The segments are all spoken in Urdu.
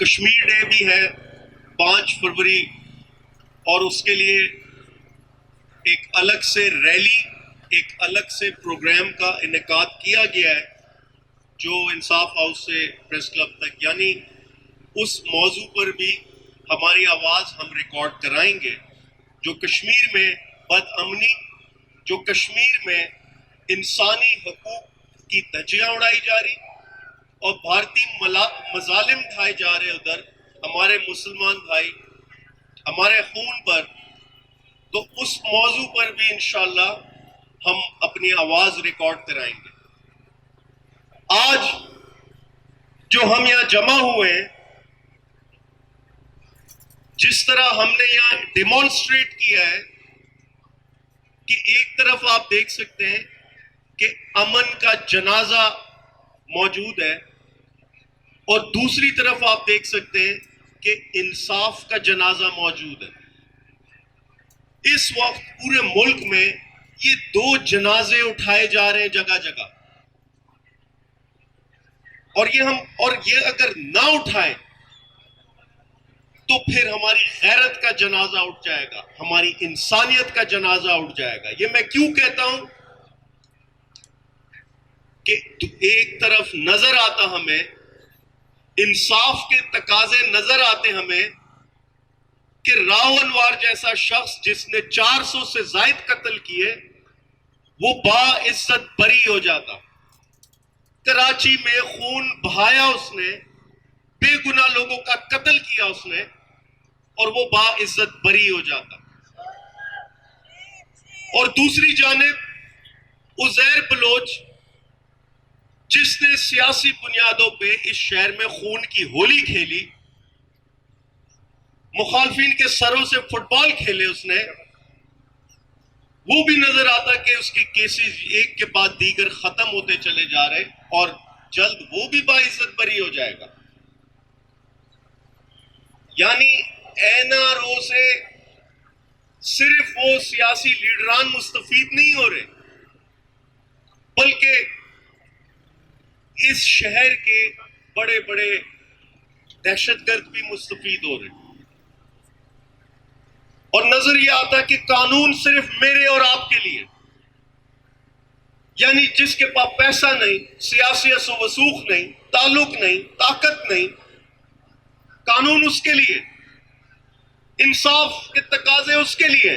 کشمیر ڈے بھی ہے 5 فروری، اور اس کے لیے ایک الگ سے ریلی، ایک الگ سے پروگرام کا انعقاد کیا گیا ہے جو انصاف ہاؤس سے پریس کلب تک، یعنی اس موضوع پر بھی ہماری آواز ہم ریکارڈ کرائیں گے۔ جو کشمیر میں بد امنی، جو کشمیر میں انسانی حقوق کی دھجیاں اڑائی جا رہی اور بھارتی مظالم ڈھائے جا رہے ادھر ہمارے مسلمان بھائی، ہمارے خون پر، تو اس موضوع پر بھی انشاءاللہ ہم اپنی آواز ریکارڈ کرائیں گے۔ آج جو ہم یہاں جمع ہوئے ہیں، جس طرح ہم نے یہاں ڈیمانسٹریٹ کیا ہے کہ ایک طرف آپ دیکھ سکتے ہیں کہ امن کا جنازہ موجود ہے، اور دوسری طرف آپ دیکھ سکتے ہیں کہ انصاف کا جنازہ موجود ہے۔ اس وقت پورے ملک میں یہ 2 جنازے اٹھائے جا رہے ہیں جگہ جگہ، اور یہ اگر نہ اٹھائیں تو پھر ہماری غیرت کا جنازہ اٹھ جائے گا، ہماری انسانیت کا جنازہ اٹھ جائے گا۔ یہ میں کیوں کہتا ہوں کہ ایک طرف نظر آتا ہمیں، انصاف کے تقاضے نظر آتے ہمیں کہ راؤ انوار جیسا شخص جس نے 400 سے زائد قتل کیے، وہ باعزت بری ہو جاتا۔ کراچی میں خون بہایا اس نے، بے گناہ لوگوں کا قتل کیا اس نے، اور وہ باعزت بری ہو جاتا۔ اور دوسری جانب عزیر بلوچ، جس نے سیاسی بنیادوں پہ اس شہر میں خون کی ہولی کھیلی، مخالفین کے سروں سے فٹ بال کھیلے اس نے، وہ بھی نظر آتا کہ اس کی کیسز ایک کے بعد دیگر ختم ہوتے چلے جا رہے، اور جلد وہ بھی باعزت بری ہو جائے گا۔ یعنی اینا رو سے صرف وہ سیاسی لیڈران مستفید نہیں ہو رہے، بلکہ اس شہر کے بڑے بڑے دہشت گرد بھی مستفید ہو رہے۔ اور نظر یہ آتا کہ قانون صرف میرے اور آپ کے لیے، یعنی جس کے پاس پیسہ نہیں، سیاسی اثر و رسوخ نہیں، تعلق نہیں، طاقت نہیں، قانون اس کے لیے، انصاف کے تقاضے اس کے لیے،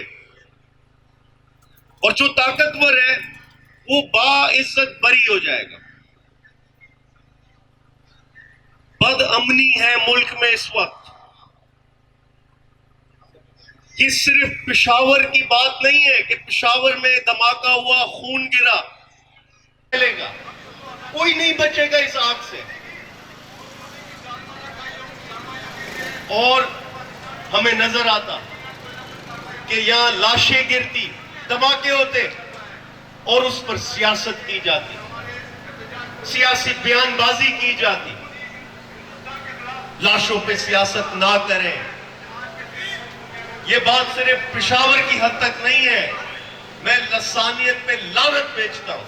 اور جو طاقتور ہے وہ باعزت بری ہو جائے گا۔ بد امنی ہے ملک میں اس وقت۔ یہ صرف پشاور کی بات نہیں ہے کہ پشاور میں دھماکہ ہوا، خون گرا، چلے گا، کوئی نہیں بچے گا اس آگ سے۔ اور ہمیں نظر آتا کہ یہاں لاشیں گرتی، دھماکے ہوتے، اور اس پر سیاست کی جاتی، سیاسی بیان بازی کی جاتی۔ لاشوں پہ سیاست نہ کریں۔ یہ بات صرف پشاور کی حد تک نہیں ہے، میں لسانیت پہ لعنت بیچتا ہوں۔